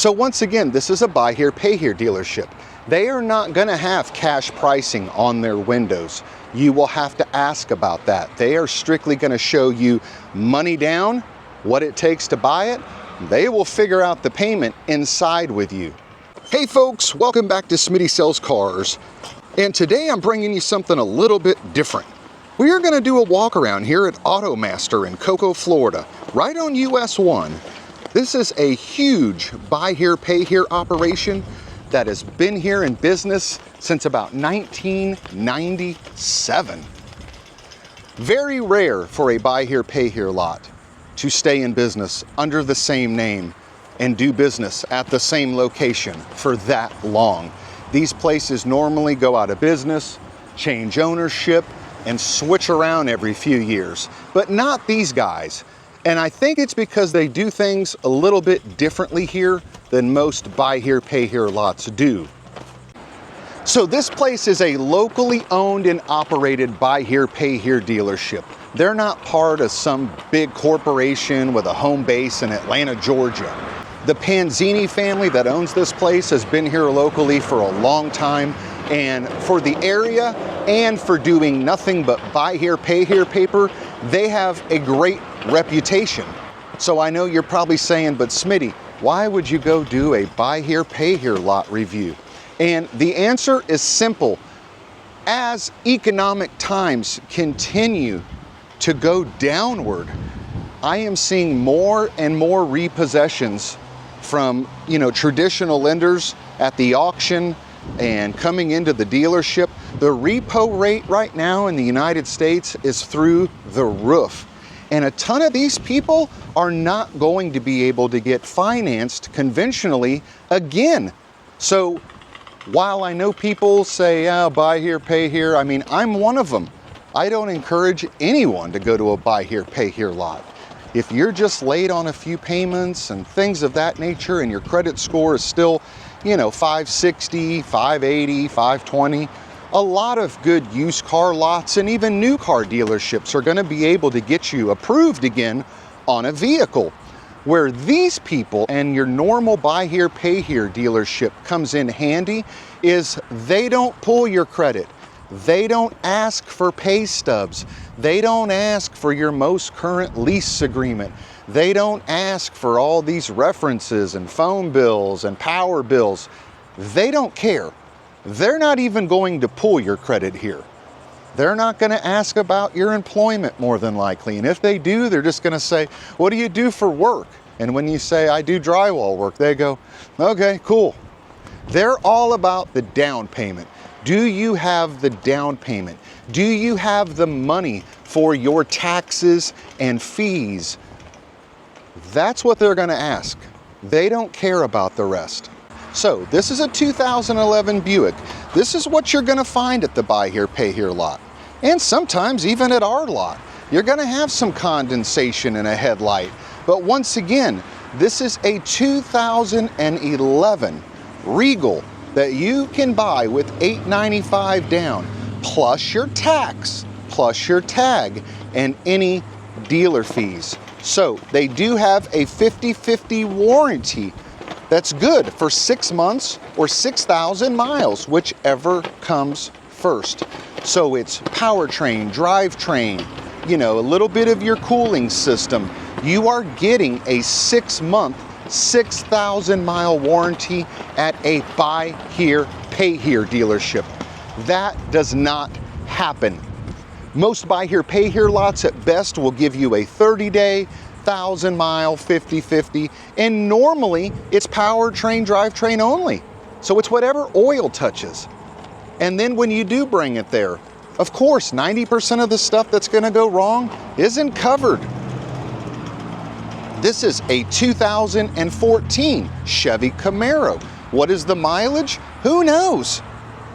So once again, this is a buy here, pay here dealership. They are not going to have cash pricing on their windows. You will have to ask about that. They are strictly going to show you money down, what it takes to buy it. They will figure out the payment inside with you. Hey folks, welcome back to Smitty Sells Cars. And today I'm bringing you something a little bit different. We are going to do a walk around here at Automaster in Cocoa, Florida, right on US 1. This is a huge buy here, pay here operation that has been here in business since about 1997. Very rare for a buy here, pay here lot to stay in business under the same name and do business at the same location for that long. These places normally go out of business, change ownership, and switch around every few years, but not these guys. And I think it's because they do things a little bit differently here than most buy here, pay here lots do. So this place is a locally owned and operated buy here, pay here dealership. They're not part of some big corporation with a home base in Atlanta, Georgia. The Panzini family that owns this place has been here locally for a long time, and for the area and for doing nothing but buy here, pay here paper, they have a great reputation. So I know you're probably saying, but Smitty, why would you go do a buy here, pay here lot review? And the answer is simple. As economic times continue to go downward, I am seeing more and more repossessions from, traditional lenders at the auction and coming into the dealership. The repo rate right now in the United States is through the roof. And a ton of these people are not going to be able to get financed conventionally again. So while I know people say, buy here, pay here, I'm one of them. I don't encourage anyone to go to a buy here, pay here lot. If you're just late on a few payments and things of that nature and your credit score is still, 560, 580, 520, a lot of good used car lots and even new car dealerships are going to be able to get you approved again on a vehicle. Where these people and your normal buy here, pay here dealership comes in handy is they don't pull your credit. They don't ask for pay stubs. They don't ask for your most current lease agreement. They don't ask for all these references and phone bills and power bills. They don't care. They're not even going to pull your credit here. They're not going to ask about your employment more than likely. And if they do, they're just going to say, what do you do for work? And when you say, I do drywall work, they go, okay, cool. They're all about the down payment. Do you have the down payment? Do you have the money for your taxes and fees? That's what they're going to ask. They don't care about the rest. So this is a 2011 Buick. This is what you're going to find at the buy here, pay here lot. And sometimes even at our lot. You're going to have some condensation in a headlight. But once again, this is a 2011 Regal that you can buy with $895 down, plus your tax, plus your tag, and any dealer fees. So they do have a 50/50 warranty that's good for 6 months or 6,000 miles, whichever comes first. So it's powertrain, drivetrain, a little bit of your cooling system. You are getting a 6-month, 6,000-mile warranty at a buy here, pay here dealership. That does not happen. Most buy here, pay here lots at best will give you a 30-day, 1,000-mile, 50/50, and normally it's powertrain, drivetrain only. So it's whatever oil touches. And then when you do bring it there, of course, 90% of the stuff that's going to go wrong isn't covered. This is a 2014 Chevy Camaro. What is the mileage? Who knows?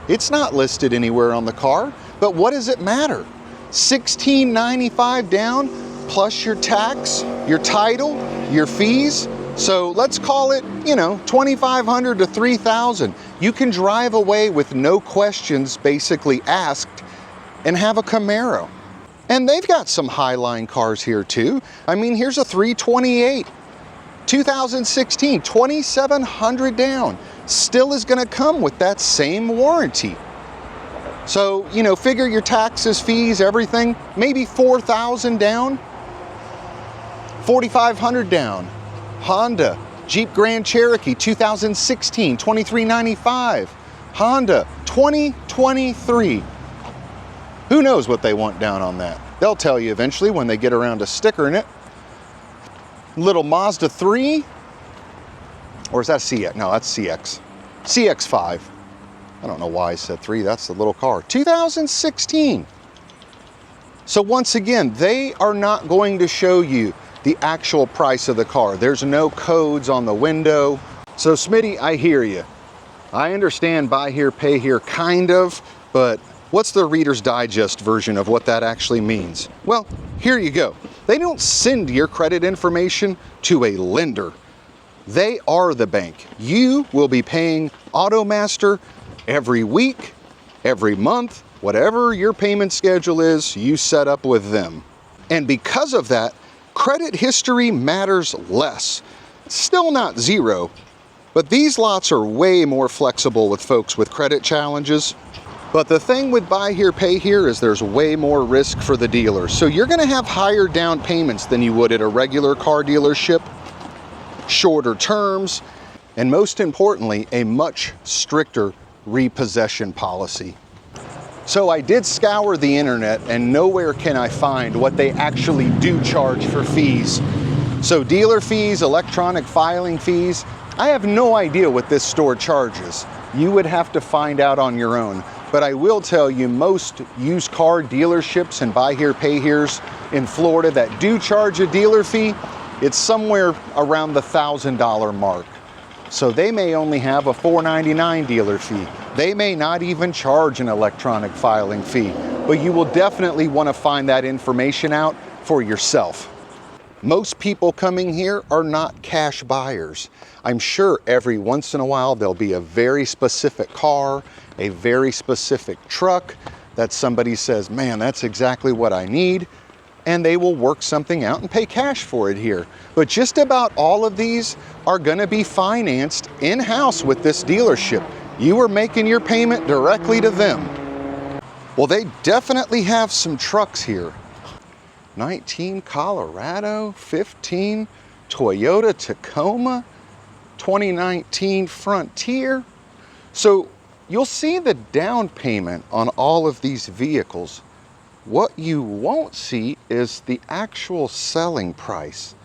It's not listed anywhere on the car, but what does it matter? $1,695 down, plus your tax, your title, your fees. So let's call it, $2,500 to $3,000. You can drive away with no questions basically asked and have a Camaro. And they've got some Highline cars here too. Here's a 328 2016, 2,700 down. Still is gonna come with that same warranty. So, you know, figure your taxes, fees, everything, maybe 4,000 down, 4,500 down. Honda, Jeep Grand Cherokee, 2016, 2,395. Honda, 2023. Who knows what they want down on that? They'll tell you eventually when they get around to stickering it. Little Mazda 3, or is that CX? No, that's CX. CX-5. I don't know why I said 3, that's the little car. 2016. So once again, they are not going to show you the actual price of the car. There's no codes on the window. So Smitty, I hear you. I understand buy here, pay here, kind of, but what's the Reader's Digest version of what that actually means? Well, here you go. They don't send your credit information to a lender. They are the bank. You will be paying Automaster every week, every month, whatever your payment schedule is, you set up with them. And because of that, credit history matters less. Still not zero, but these lots are way more flexible with folks with credit challenges. But the thing with buy here, pay here is there's way more risk for the dealer. So you're gonna have higher down payments than you would at a regular car dealership, shorter terms, and most importantly, a much stricter repossession policy. So I did scour the internet and nowhere can I find what they actually do charge for fees. So dealer fees, electronic filing fees, I have no idea what this store charges. You would have to find out on your own. But I will tell you, most used car dealerships and buy here, pay here's in Florida that do charge a dealer fee, it's somewhere around the $1,000 mark. So they may only have a $4.99 dealer fee. They may not even charge an electronic filing fee, but you will definitely want to find that information out for yourself. Most people coming here are not cash buyers. I'm sure every once in a while there'll be a very specific car, a very specific truck that somebody says, man, that's exactly what I need, and they will work something out and pay cash for it here. But just about all of these are gonna be financed in-house with this dealership. You are making your payment directly to them. Well, they definitely have some trucks here. 19 Colorado, 15 Toyota Tacoma, 2019 Frontier. So you'll see the down payment on all of these vehicles. What you won't see is the actual selling price.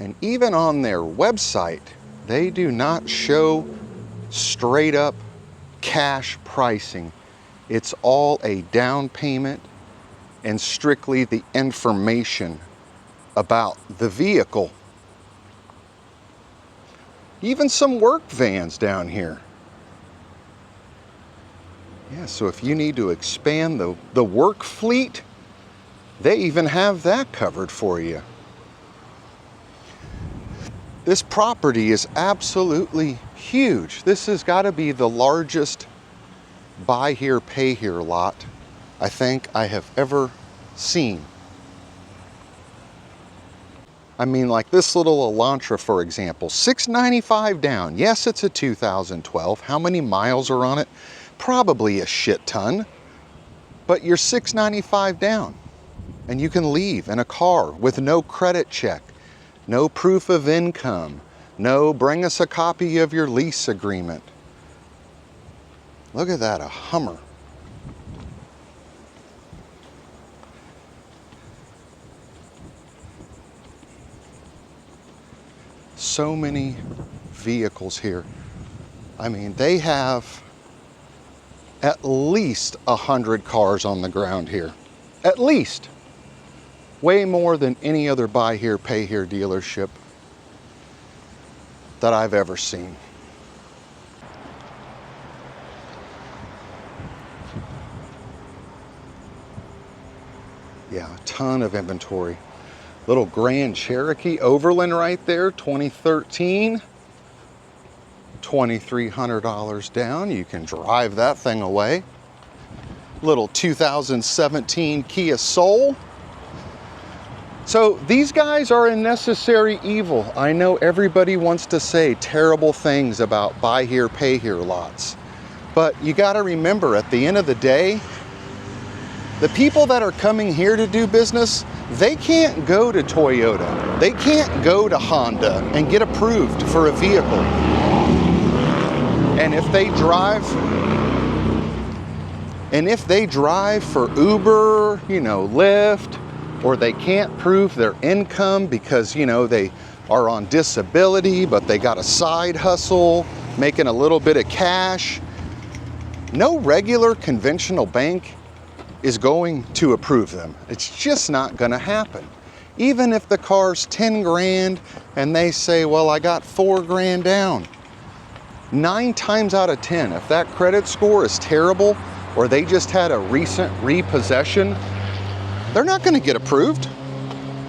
And even on their website, they do not show straight up cash pricing. It's all a down payment and strictly the information about the vehicle. Even some work vans down here. Yeah, so if you need to expand the work fleet, they even have that covered for you. This property is absolutely huge. This has got to be the largest buy here, pay here lot I think I have ever seen. I mean, like this little Elantra, for example, $695 down. Yes, it's a 2012. How many miles are on it? Probably a shit ton, but you're $695 down and you can leave in a car with no credit check, no proof of income, no bring us a copy of your lease agreement. Look at that, a Hummer. So many vehicles here. I mean, they have at least 100 cars on the ground here. At least. Way more than any other buy here, pay here dealership that I've ever seen. Yeah, a ton of inventory. Little Grand Cherokee Overland right there, 2013. $2,300 down. You can drive that thing away. Little 2017 Kia Soul. So these guys are a necessary evil. I know everybody wants to say terrible things about buy here, pay here lots. But you gotta remember, at the end of the day, the people that are coming here to do business, they can't go to Toyota. They can't go to Honda and get approved for a vehicle. And if they drive for Uber, Lyft, or they can't prove their income because, they are on disability, but they got a side hustle, making a little bit of cash, no regular conventional bank is going to approve them. It's just not gonna happen. Even if the car's 10 grand and they say, well, I got 4 grand down. 9 times out of 10, if that credit score is terrible or they just had a recent repossession, they're not gonna get approved.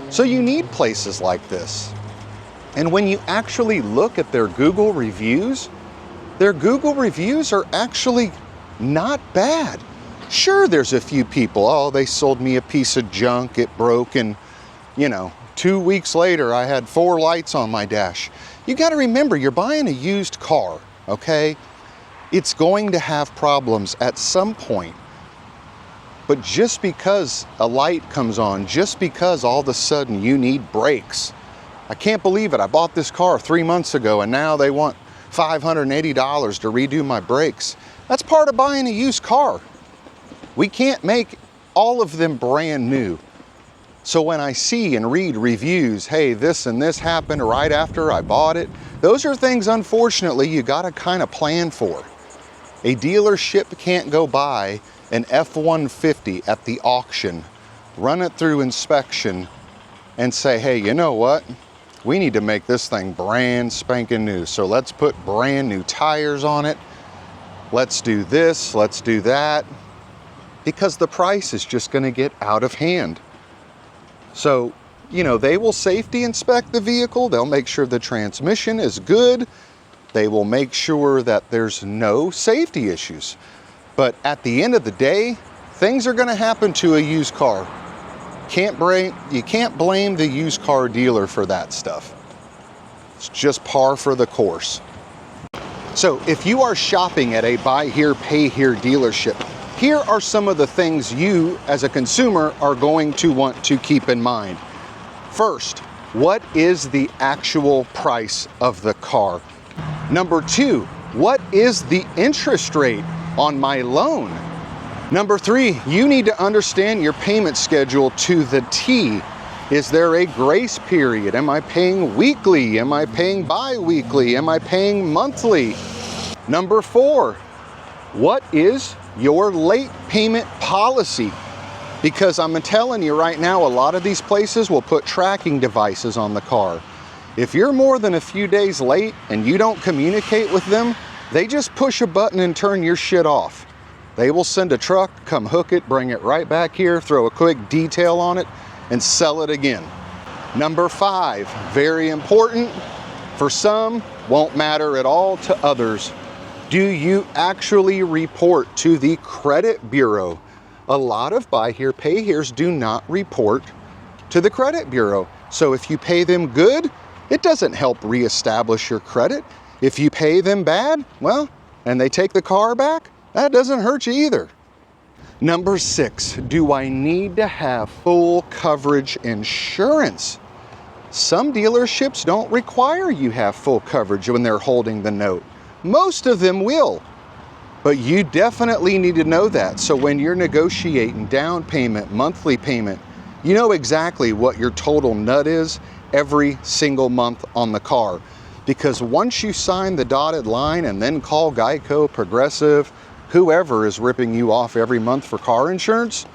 So you need places like this. And when you actually look at their Google reviews are actually not bad. Sure, there's a few people, oh, they sold me a piece of junk, it broke, and 2 weeks later I had 4 lights on my dash. You gotta remember, you're buying a used car, okay? It's going to have problems at some point. But just because a light comes on, just because all of a sudden you need brakes, I can't believe it, I bought this car 3 months ago and now they want $580 to redo my brakes. That's part of buying a used car. We can't make all of them brand new. So when I see and read reviews, hey, this and this happened right after I bought it, those are things, unfortunately, you gotta kind of plan for. A dealership can't go buy an F-150 at the auction, run it through inspection, and say, hey, you know what? We need to make this thing brand spanking new. So let's put brand new tires on it. Let's do this, let's do that. Because the price is just gonna get out of hand. So, they will safety inspect the vehicle. They'll make sure the transmission is good. They will make sure that there's no safety issues. But at the end of the day, things are gonna happen to a used car. You can't blame the used car dealer for that stuff. It's just par for the course. So if you are shopping at a buy here, pay here dealership, here are some of the things you, as a consumer, are going to want to keep in mind. First, what is the actual price of the car? Number 2, what is the interest rate on my loan? Number 3, you need to understand your payment schedule to the T. Is there a grace period? Am I paying weekly? Am I paying bi-weekly? Am I paying monthly? Number 4, what is your late payment policy? Because I'm telling you right now, a lot of these places will put tracking devices on the car. If you're more than a few days late and you don't communicate with them, they just push a button and turn your shit off. They will send a truck, come hook it, bring it right back here, throw a quick detail on it, and sell it again. Number 5, very important. For some, won't matter at all to others. Do you actually report to the credit bureau? A lot of buy here, pay here's do not report to the credit bureau. So if you pay them good, it doesn't help reestablish your credit. If you pay them bad, well, and they take the car back, that doesn't hurt you either. Number 6, do I need to have full coverage insurance? Some dealerships don't require you have full coverage when they're holding the note. Most of them will, but you definitely need to know that. So when you're negotiating down payment, monthly payment, you know exactly what your total nut is every single month on the car. Because once you sign the dotted line and then call Geico, Progressive, whoever is ripping you off every month for car insurance,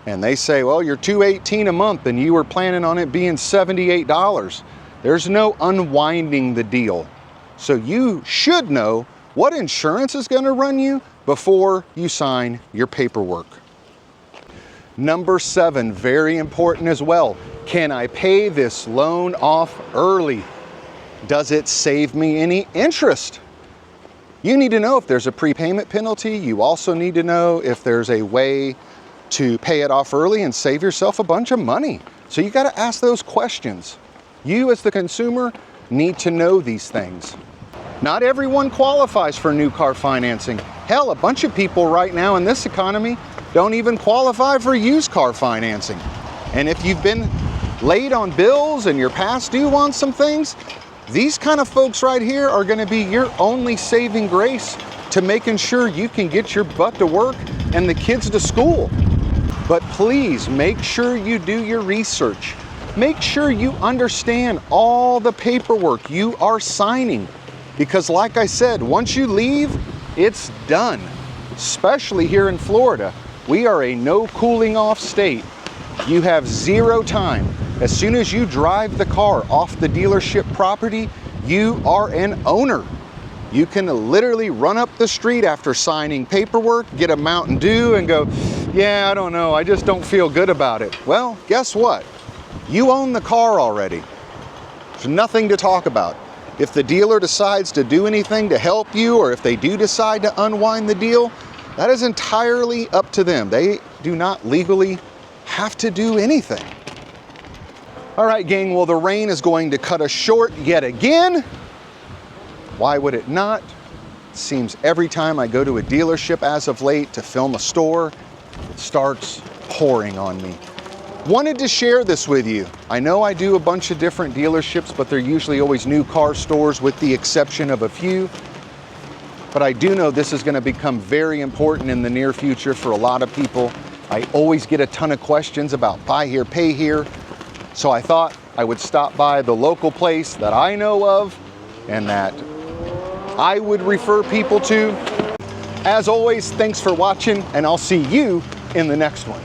and they say, well, you're $218 a month and you were planning on it being $78. There's no unwinding the deal. So you should know what insurance is going to run you before you sign your paperwork. Number 7, very important as well. Can I pay this loan off early? Does it save me any interest? You need to know if there's a prepayment penalty. You also need to know if there's a way to pay it off early and save yourself a bunch of money. So you got to ask those questions. You as the consumer need to know these things. Not everyone qualifies for new car financing. Hell, a bunch of people right now in this economy don't even qualify for used car financing. And if you've been late on bills and you're past due on some things, these kind of folks right here are going to be your only saving grace to making sure you can get your butt to work and the kids to school. But please make sure you do your research. Make sure you understand all the paperwork you are signing. Because like I said, once you leave, it's done. Especially here in Florida. We are a no cooling off state. You have zero time. As soon as you drive the car off the dealership property, you are an owner. You can literally run up the street after signing paperwork, get a Mountain Dew and go, yeah, I don't know, I just don't feel good about it. Well, guess what? You own the car already. There's nothing to talk about. If the dealer decides to do anything to help you, or if they do decide to unwind the deal, that is entirely up to them. They do not legally have to do anything. All right, gang, well, the rain is going to cut us short yet again. Why would it not? It seems every time I go to a dealership as of late to film a store, it starts pouring on me. Wanted to share this with you. I know I do a bunch of different dealerships, but they're usually always new car stores with the exception of a few. But I do know this is going to become very important in the near future for a lot of people. I always get a ton of questions about buy here, pay here. So I thought I would stop by the local place that I know of and that I would refer people to. As always, thanks for watching, and I'll see you in the next one.